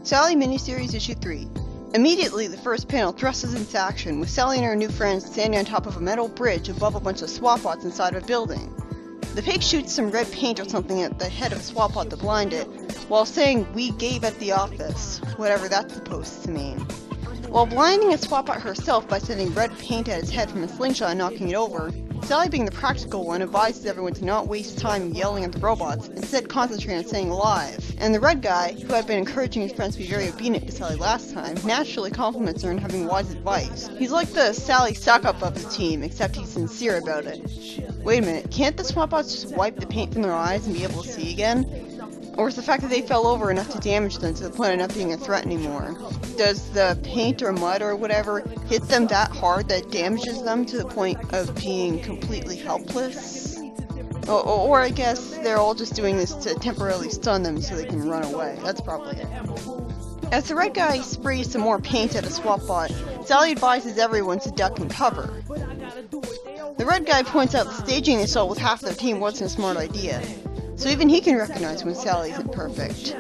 Sally Miniseries Issue 3. Immediately, the first panel thrusts us into action, with Sally and her new friends standing on top of a metal bridge above a bunch of SWAT bots inside a building. The pig shoots some red paint or something at the head of a SWAT bot to blind it, while saying, "We gave at the office," whatever that's supposed to mean. While blinding a SWAT bot herself by sending red paint at its head from a slingshot and knocking it over, Sally, being the practical one, advises everyone to not waste time yelling at the robots, instead concentrate on staying alive. And the red guy, who had been encouraging his friends to be very obedient to Sally last time, naturally compliments her on having wise advice. He's like the Sally suck-up of the team, except he's sincere about it. Wait a minute, can't the SWAT bots just wipe the paint from their eyes and be able to see again? Or is the fact that they fell over enough to damage them to the point of not being a threat anymore? Does the paint or mud or whatever hit them that hard that it damages them to the point of being completely helpless? Or I guess they're all just doing this to temporarily stun them so they can run away. That's probably it. As the red guy sprays some more paint at a SWAT bot, Sally advises everyone to duck and cover. The red guy points out that staging the assault with half their team wasn't a smart idea, so even he can recognize when Sally isn't perfect.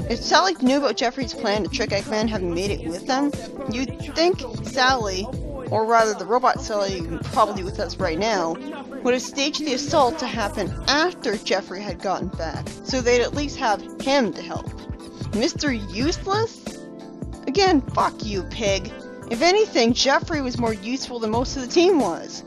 If Sally knew about Jeffrey's plan to trick Eggman having made it with them, you'd think Sally, or rather the robot Sally probably with us right now, would have staged the assault to happen after Jeffrey had gotten back, so they'd at least have him to help. Mr. Useless? Again, fuck you, pig. If anything, Jeffrey was more useful than most of the team was.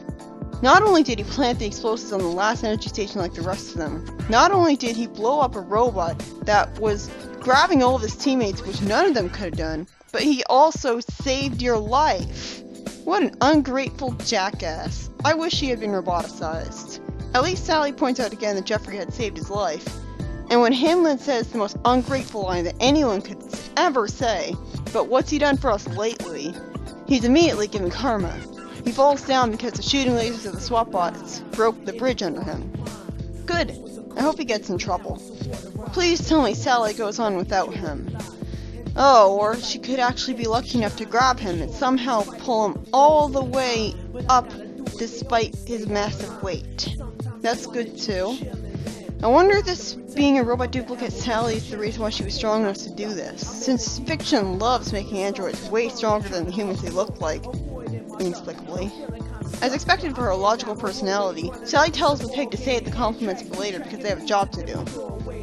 Not only did he plant the explosives on the last energy station like the rest of them, not only did he blow up a robot that was grabbing all of his teammates, which none of them could have done, but he also saved your life. What an ungrateful jackass. I wish he had been roboticized. At least Sally points out again that Jeffrey had saved his life. And when Hamlin says the most ungrateful line that anyone could ever say, "But what's he done for us lately?" he's immediately given karma. He falls down because the shooting lasers of the SWAT bots broke the bridge under him. Good. I hope he gets in trouble. Please tell me Sally goes on without him. Oh, or she could actually be lucky enough to grab him and somehow pull him all the way up despite his massive weight. That's good too. I wonder if this being a robot duplicate Sally is the reason why she was strong enough to do this, since fiction loves making androids way stronger than the humans they look like. Inexplicably. As expected for her logical personality, Sally tells the pig to save the compliments for later because they have a job to do.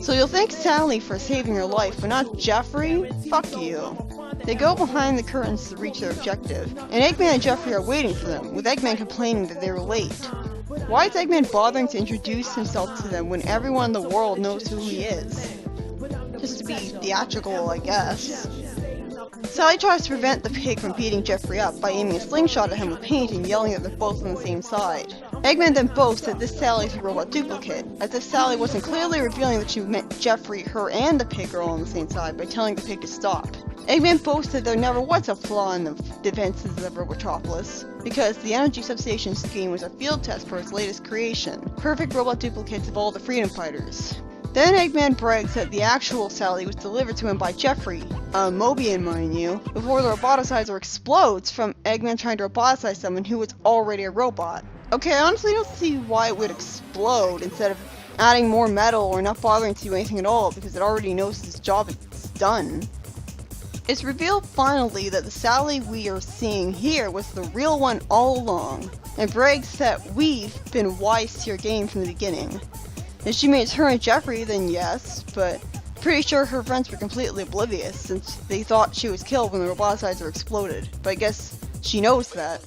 So you'll thank Sally for saving her life, but not Jeffrey? Fuck you. They go behind the curtains to reach their objective, and Eggman and Jeffrey are waiting for them, with Eggman complaining that they were late. Why is Eggman bothering to introduce himself to them when everyone in the world knows who he is? Just to be theatrical, I guess. Sally tries to prevent the pig from beating Jeffrey up by aiming a slingshot at him with paint and yelling that they're both on the same side. Eggman then boasts that this Sally is a robot duplicate, as if Sally wasn't clearly revealing that she meant Jeffrey, her, and the pig are all on the same side by telling the pig to stop. Eggman boasts that there never was a flaw in the defenses of Robotropolis, because the energy substation scheme was a field test for its latest creation, perfect robot duplicates of all the freedom fighters. Then Eggman brags that the actual Sally was delivered to him by Jeffrey, a Mobian mind you, before the roboticizer explodes from Eggman trying to roboticize someone who was already a robot. Okay, I honestly don't see why it would explode instead of adding more metal or not bothering to do anything at all because it already knows its job is done. It's revealed finally that the Sally we are seeing here was the real one all along, and brags that we've been wise to your game from the beginning. If she means her and Jeffrey, then yes, but pretty sure her friends were completely oblivious since they thought she was killed when the roboticizer exploded. But I guess she knows that,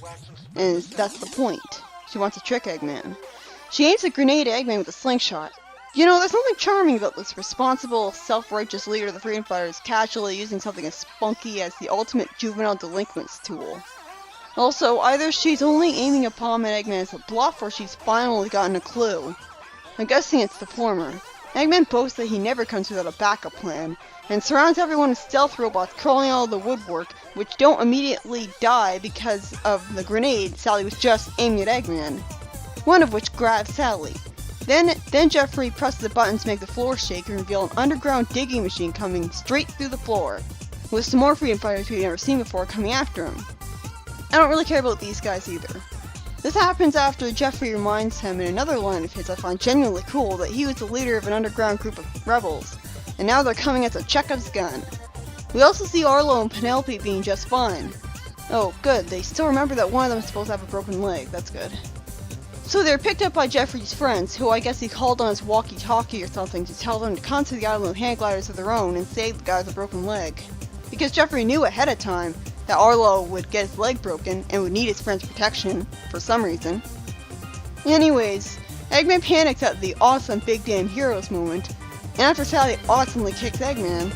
and that's the point. She wants to trick Eggman. She aims a grenade at Eggman with a slingshot. You know, there's something charming about this responsible, self-righteous leader of the Freedom Fighters casually using something as spunky as the ultimate juvenile delinquents tool. Also, either she's only aiming a bomb at Eggman as a bluff or she's finally gotten a clue. I'm guessing it's the former. Eggman boasts that he never comes without a backup plan, and surrounds everyone with stealth robots crawling out of the woodwork, which don't immediately die because of the grenade Sally was just aiming at Eggman. One of which grabs Sally. Then Jeffrey presses the button to make the floor shake and reveal an underground digging machine coming straight through the floor, with some more freedom fighters we've never seen before coming after him. I don't really care about these guys either. This happens after Jeffrey reminds him in another line of his I find genuinely cool that he was the leader of an underground group of rebels, and now they're coming as a Chekhov's gun. We also see Arlo and Penelope being just fine. Oh, good, they still remember that one of them is supposed to have a broken leg, that's good. So they're picked up by Jeffrey's friends, who I guess he called on his walkie-talkie or something to tell them to come to the island with hang gliders of their own and save the guy with a broken leg. Because Jeffrey knew ahead of time that Arlo would get his leg broken and would need his friend's protection for some reason. Anyways, Eggman panics at the awesome Big Damn Heroes moment, and after Sally awesomely kicks Eggman,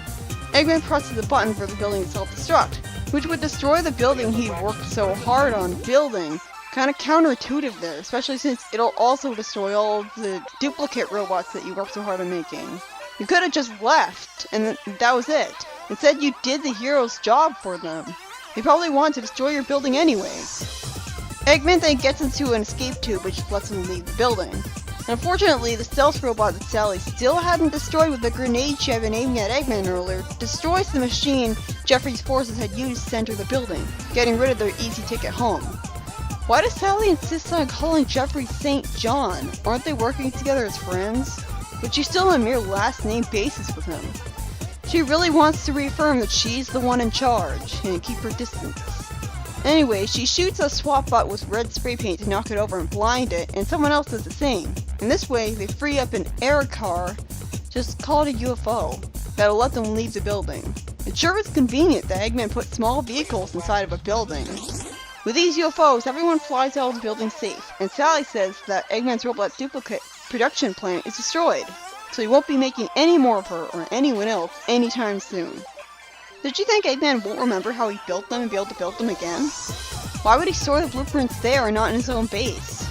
Eggman presses the button for the building to self-destruct, which would destroy the building he worked so hard on building. Kind of counterintuitive there, especially since it'll also destroy all of the duplicate robots that you worked so hard on making. You could have just left, and that was it. Instead, you did the hero's job for them. They probably wanted to destroy your building anyways. Eggman then gets into an escape tube which lets him leave the building. And unfortunately, the stealth robot that Sally still hadn't destroyed with the grenade she had been aiming at Eggman earlier destroys the machine Jeffrey's forces had used to enter the building, getting rid of their easy ticket home. Why does Sally insist on calling Jeffrey St. John? Aren't they working together as friends? But she's still on a mere last name basis with him. She really wants to reaffirm that she's the one in charge and keep her distance. Anyway, she shoots a swap bot with red spray paint to knock it over and blind it, and someone else does the same. In this way, they free up an air car, just call it a UFO, that'll let them leave the building. It sure is convenient that Eggman put small vehicles inside of a building. With these UFOs, everyone flies out of the building safe, and Sally says that Eggman's robot duplicate production plant is destroyed, so he won't be making any more of her or anyone else anytime soon. Did you think Eggman won't remember how he built them and be able to build them again? Why would he store the blueprints there and not in his own base?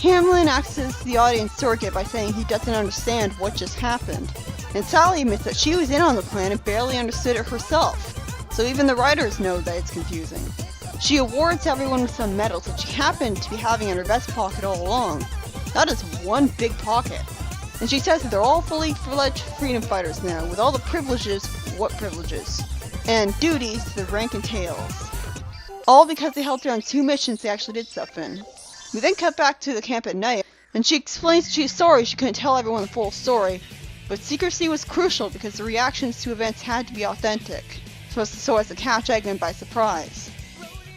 Hamlin acts as the audience surrogate by saying he doesn't understand what just happened, and Sally admits that she was in on the plan and barely understood it herself, so even the writers know that it's confusing. She awards everyone with some medals that she happened to be having in her vest pocket all along. That is one big pocket. And she says that they're all fully fledged freedom fighters now, with all the privileges, what privileges, and duties to the rank and tails. All because they helped her on 2 missions they actually did stuff in. We then cut back to the camp at night, and she explains she's sorry she couldn't tell everyone the full story, but secrecy was crucial because the reactions to events had to be authentic, so as to catch Eggman by surprise.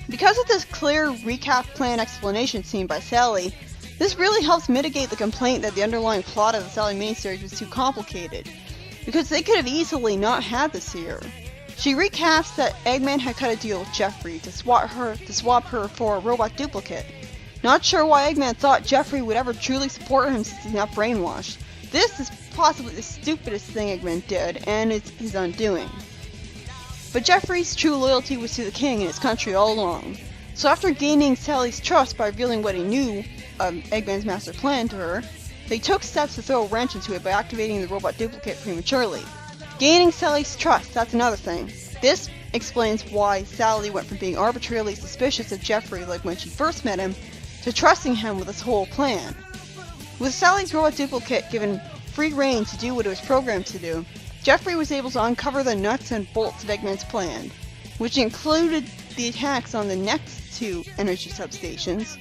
Because of this clear recap plan explanation scene by Sally, this really helps mitigate the complaint that the underlying plot of the Sally miniseries was too complicated, because they could have easily not had this here. She recaps that Eggman had cut a deal with Jeffrey to swap her for a robot duplicate. Not sure why Eggman thought Jeffrey would ever truly support him since he's not brainwashed. This is possibly the stupidest thing Eggman did, and it's his undoing. But Jeffrey's true loyalty was to the king and his country all along. So after gaining Sally's trust by revealing what he knew of Eggman's master plan to her, they took steps to throw a wrench into it by activating the robot duplicate prematurely. Gaining Sally's trust, that's another thing. This explains why Sally went from being arbitrarily suspicious of Jeffrey like when she first met him, to trusting him with his whole plan. With Sally's robot duplicate given free rein to do what it was programmed to do, Jeffrey was able to uncover the nuts and bolts of Eggman's plan, which included the attacks on the next 2 energy substations,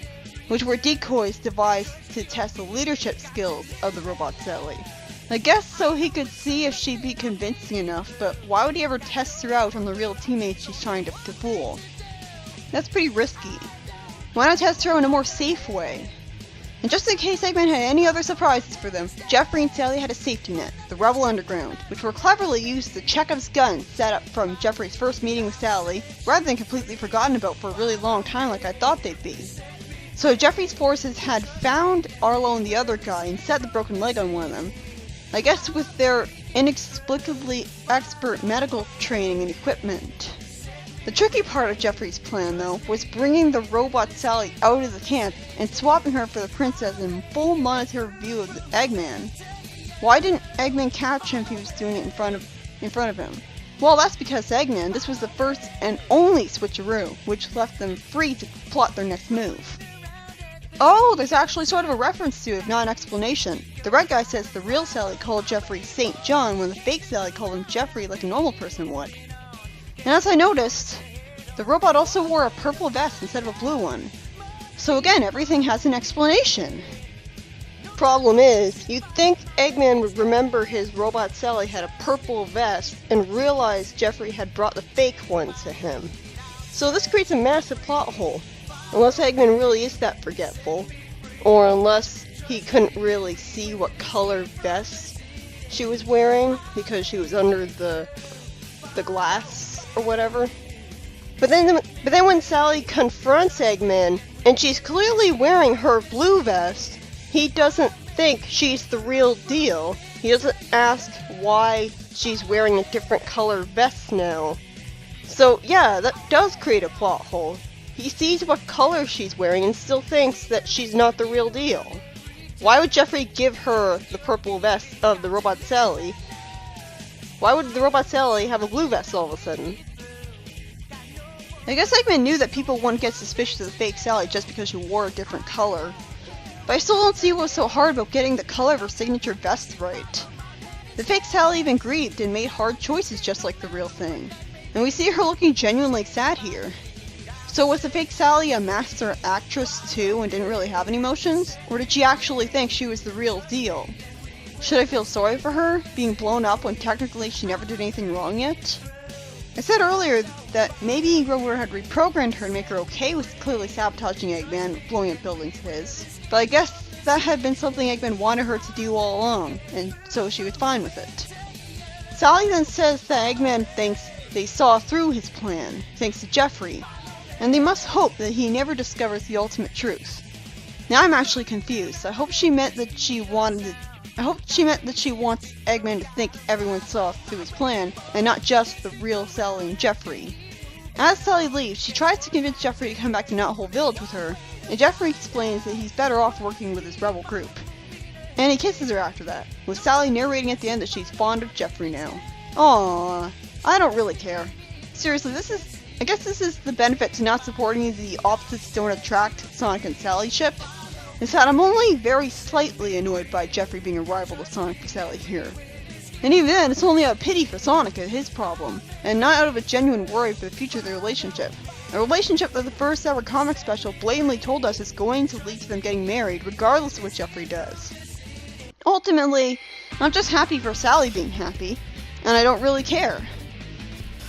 which were decoys devised to test the leadership skills of the robot Sally. I guess so he could see if she'd be convincing enough, but why would he ever test her out on the real teammates she's trying to fool? That's pretty risky. Why not test her in a more safe way? And just in case Eggman had any other surprises for them, Jeffrey and Sally had a safety net, the Rebel Underground, which were cleverly used to Chekhov's gun set up from Jeffrey's first meeting with Sally, rather than completely forgotten about for a really long time like I thought they'd be. So Jeffrey's forces had found Arlo and the other guy and set the broken leg on one of them. I guess with their inexplicably expert medical training and equipment. The tricky part of Jeffrey's plan, though, was bringing the robot Sally out of the camp and swapping her for the princess in full monetary view of Eggman. Why didn't Eggman catch him if he was doing it in front of him? Well, that's because Eggman, this was the first and only switcheroo, which left them free to plot their next move. Oh, there's actually sort of a reference to it, if not an explanation. The red guy says the real Sally called Jeffrey St. John when the fake Sally called him Jeffrey like a normal person would. And as I noticed, the robot also wore a purple vest instead of a blue one. So again, everything has an explanation. Problem is, you'd think Eggman would remember his robot Sally had a purple vest and realize Jeffrey had brought the fake one to him. So this creates a massive plot hole, unless Eggman really is that forgetful, or unless he couldn't really see what color vest she was wearing because she was under the glass or whatever. But then when Sally confronts Eggman and she's clearly wearing her blue vest, he doesn't think she's the real deal. He doesn't ask why she's wearing a different color vest now. So yeah, that does create a plot hole. He sees what color she's wearing and still thinks that she's not the real deal. Why would Jeffrey give her the purple vest of the robot Sally? Why would the robot Sally have a blue vest all of a sudden? I guess Eggman knew that people wouldn't get suspicious of the fake Sally just because she wore a different color. But I still don't see what was so hard about getting the color of her signature vest right. The fake Sally even grieved and made hard choices just like the real thing. And we see her looking genuinely sad here. So was the fake Sally a master actress too and didn't really have any emotions? Or did she actually think she was the real deal? Should I feel sorry for her, being blown up when technically she never did anything wrong yet? I said earlier that maybe Grover had reprogrammed her to make her okay with clearly sabotaging Eggman, blowing up buildings of his. But I guess that had been something Eggman wanted her to do all along, and so she was fine with it. Sally then says that Eggman thinks they saw through his plan, thanks to Jeffrey, and they must hope that he never discovers the ultimate truth. Now I'm actually confused. I hope she meant that she wants Eggman to think everyone saw through his plan, and not just the real Sally and Jeffrey. As Sally leaves, she tries to convince Jeffrey to come back to Knothole Village with her, and Jeffrey explains that he's better off working with his rebel group. And he kisses her after that, with Sally narrating at the end that she's fond of Jeffrey now. Aww, I don't really care. Seriously, I guess this is the benefit to not supporting the opposites don't attract Sonic and Sally ship, is that I'm only very slightly annoyed by Jeffrey being a rival to Sonic for Sally here. And even then, it's only out of pity for Sonic and his problem, and not out of a genuine worry for the future of their relationship. A relationship that the first ever comic special blatantly told us is going to lead to them getting married, regardless of what Jeffrey does. Ultimately, I'm just happy for Sally being happy, and I don't really care.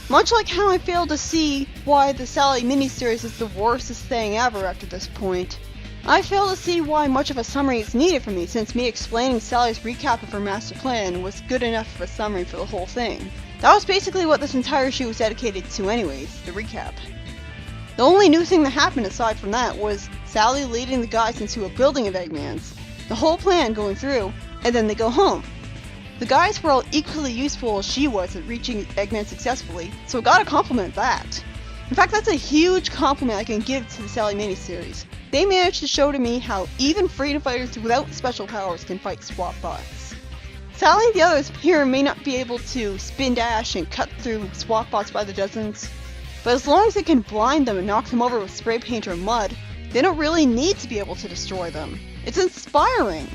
Much like how I failed to see why the Sally miniseries is the worstest thing ever after this point, I fail to see why much of a summary is needed from me, since me explaining Sally's recap of her master plan was good enough of a summary for the whole thing. That was basically what this entire issue was dedicated to anyways, the recap. The only new thing that happened aside from that was Sally leading the guys into a building of Eggman's, the whole plan going through, and then they go home. The guys were all equally useful as she was at reaching Eggman successfully, so I gotta compliment that. In fact, that's a huge compliment I can give to the Sally miniseries. They managed to show to me how even freedom fighters without special powers can fight swap bots. Sally and the others here may not be able to spin dash and cut through swap bots by the dozens, but as long as they can blind them and knock them over with spray paint or mud, they don't really need to be able to destroy them. It's inspiring!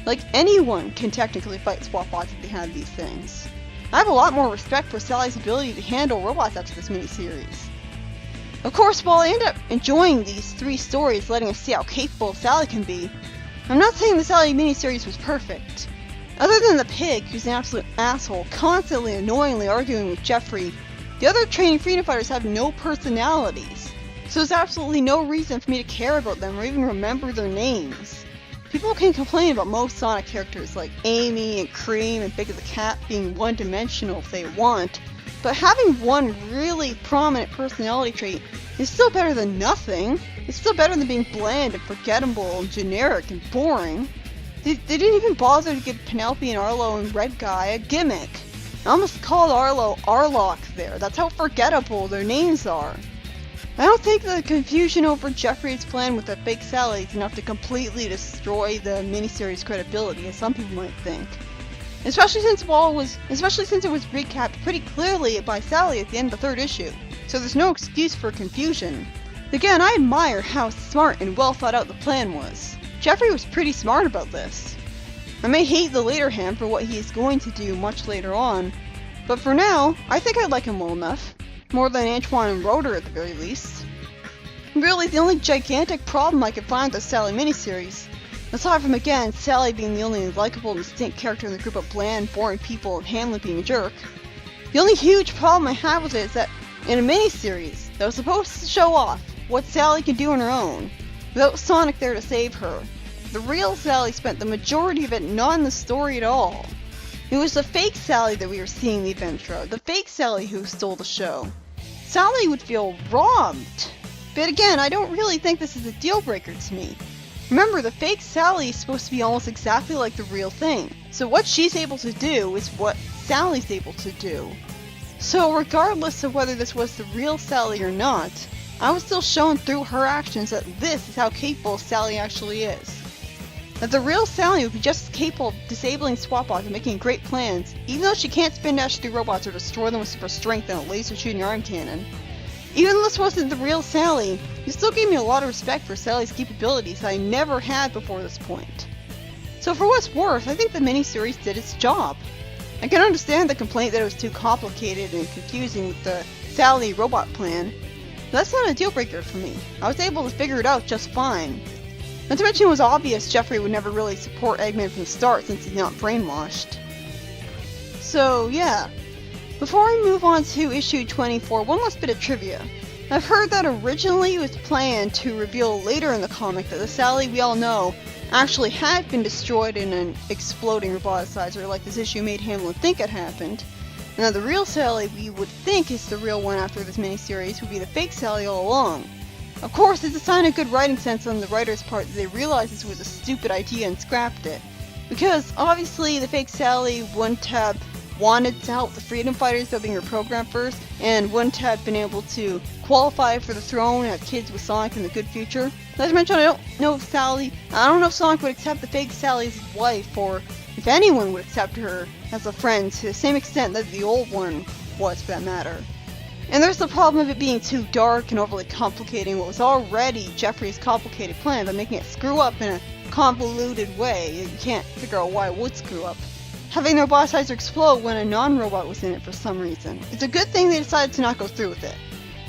Like, anyone can technically fight swap bots if they have these things. I have a lot more respect for Sally's ability to handle robots after this miniseries. Of course, while I end up enjoying these 3 stories letting us see how capable Sally can be, I'm not saying the Sally miniseries was perfect. Other than the pig, who's an absolute asshole, constantly annoyingly arguing with Jeffrey, the other training freedom fighters have no personalities, so there's absolutely no reason for me to care about them or even remember their names. People can complain about most Sonic characters like Amy and Cream and Big the Cat being one-dimensional if they want, but having one really prominent personality trait is still better than nothing. It's still better than being bland and forgettable and generic and boring. They didn't even bother to give Penelope and Arlo and Red Guy a gimmick. I almost called Arlo Arlock there. That's how forgettable their names are. I don't think the confusion over Jeffrey's plan with the fake Sally is enough to completely destroy the miniseries' credibility, as some people might think. Especially since it was recapped pretty clearly by Sally at the end of the 3rd issue, so there's no excuse for confusion. Again, I admire how smart and well thought out the plan was. Jeffrey was pretty smart about this. I may hate the later him for what he is going to do much later on, but for now, I think I like him well enough. More than Antoine and Rotor at the very least. Really, the only gigantic problem I could find with the Sally miniseries Aside from, again, Sally being the only likable and distinct character in the group of bland, boring people and Hamlet being a jerk, the only huge problem I have with it is that in a miniseries that was supposed to show off what Sally can do on her own, without Sonic there to save her, the real Sally spent the majority of it not in the story at all. It was the fake Sally that we were seeing the adventure of, the fake Sally who stole the show. Sally would feel robbed. But again, I don't really think this is a deal breaker to me. Remember, the fake Sally is supposed to be almost exactly like the real thing. So what she's able to do is what Sally's able to do. So regardless of whether this was the real Sally or not, I was still shown through her actions that this is how capable Sally actually is. That the real Sally would be just as capable of disabling SWATbots and making great plans, even though she can't spin dash through robots or destroy them with super strength and a laser shooting arm cannon. Even though this wasn't the real Sally, you still gave me a lot of respect for Sally's capabilities that I never had before this point. So for what's worth, I think the miniseries did its job. I can understand the complaint that it was too complicated and confusing with the Sally robot plan, but that's not a deal breaker for me. I was able to figure it out just fine. Not to mention it was obvious Jeffrey would never really support Eggman from the start since he's not brainwashed. So yeah, before I move on to issue 24, one last bit of trivia. I've heard that originally it was planned to reveal later in the comic that the Sally we all know actually had been destroyed in an exploding roboticizer like this issue made Hamlin think it happened. And that the real Sally we would think is the real one after this miniseries would be the fake Sally all along. Of course, it's a sign of good writing sense on the writer's part that they realized this was a stupid idea and scrapped it. Because obviously the fake Sally wouldn't have wanted to help the freedom fighters by being reprogrammed first, and wouldn't have been able to qualify for the throne and have kids with Sonic in the good future. Not to mention, I don't know if Sonic would accept the fake Sally as his wife, or if anyone would accept her as a friend to the same extent that the old one was, for that matter. And there's the problem of it being too dark and overly complicating what was already Jeffrey's complicated plan by making it screw up in a convoluted way. You can't figure out why it would screw up. Having the roboticizer explode when a non-robot was in it for some reason. It's a good thing they decided to not go through with it.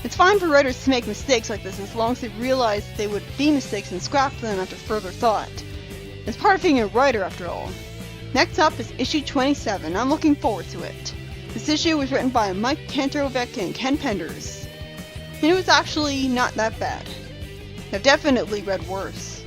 It's fine for writers to make mistakes like this as long as they realize they would be mistakes and scrap them after further thought. It's part of being a writer after all. Next up is issue 27. I'm looking forward to it. This issue was written by Mike Kantrovic and Ken Penders. And it was actually not that bad. I've definitely read worse.